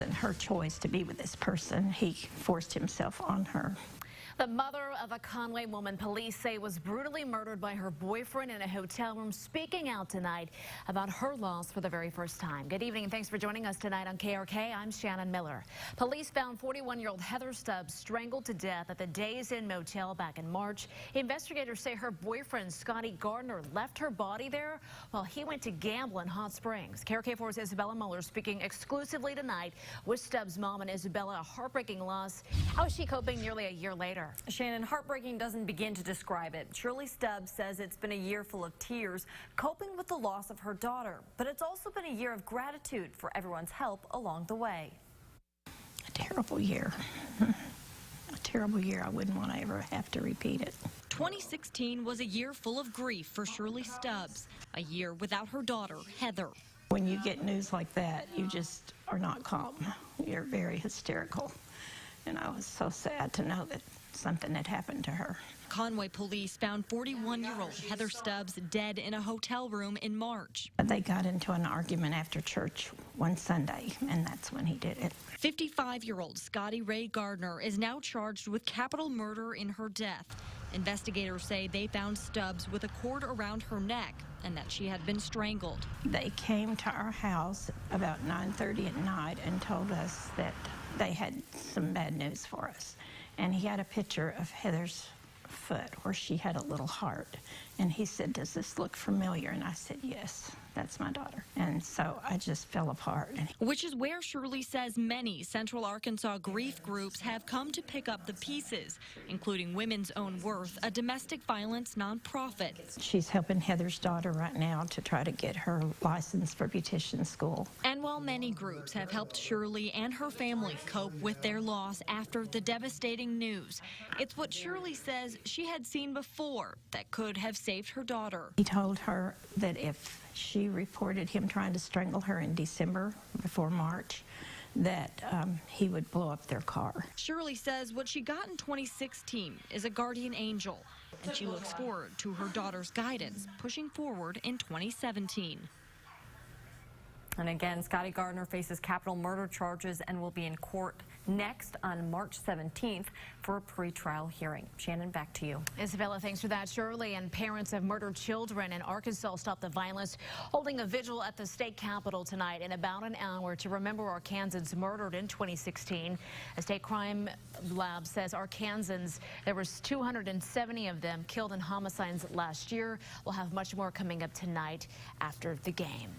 And her choice to be with this person, he forced himself on her. The mother of a Conway woman police say was brutally murdered by her boyfriend in a hotel room, speaking out tonight about her loss for the very first time. Good evening and thanks for joining us tonight on KRK. I'm Shannon Miller. Police found 41-year-old Heather Stubbs strangled to death at the Days Inn Motel back in March. Investigators say her boyfriend, Scotty Gardner, left her body there while he went to gamble in Hot Springs. KRK4's Isabella Muller speaking exclusively tonight with Stubbs' mom. And Isabella, a heartbreaking loss. How is she coping nearly a year later? Shannon, heartbreaking doesn't begin to describe it. Shirley Stubbs says it's been a year full of tears, coping with the loss of her daughter. But it's also been a year of gratitude for everyone's help along the way. A terrible year. A terrible year. I wouldn't want to ever have to repeat it. 2016 was a year full of grief for Shirley Stubbs, a year without her daughter, Heather. When you get news like that, you just are not calm. You're very hysterical. And I was so sad to know that something had happened to her. Conway police found 41-year-old Heather Stubbs dead in a hotel room in March. They got into an argument after church one Sunday, and that's when he did it. 55-year-old Scotty Ray Gardner is now charged with capital murder in her death. Investigators say they found Stubbs with a cord around her neck and that she had been strangled. They came to our house about 9:30 at night and told us that they had some bad news for us. And he had a picture of Heather's foot where she had a little heart. And he said, "Does this look familiar?" And I said, "Yes, that's my daughter." And so I just fell apart. Which is where Shirley says many Central Arkansas grief groups have come to pick up the pieces, including Women's Own Worth, a domestic violence nonprofit. She's helping Heather's daughter right now to try to get her license for beautician school. And while many groups have helped Shirley and her family cope with their loss after the devastating news, it's what Shirley says she had seen before that could have saved her daughter. He told her that if she reported him trying to strangle her in December before March, that he would blow up their car. Shirley says what she got in 2016 is a guardian angel, and she looks forward to her daughter's guidance pushing forward in 2017. And again, Scotty Gardner faces capital murder charges and will be in court next on March 17th for a pretrial hearing. Shannon, back to you. Isabella, thanks for that. Shirley and parents of murdered children in Arkansas Stop the Violence holding a vigil at the state capitol tonight in about an hour to remember Arkansans murdered in 2016. A state crime lab says Arkansans, there was 270 of them killed in homicides last year. We'll have much more coming up tonight after the game.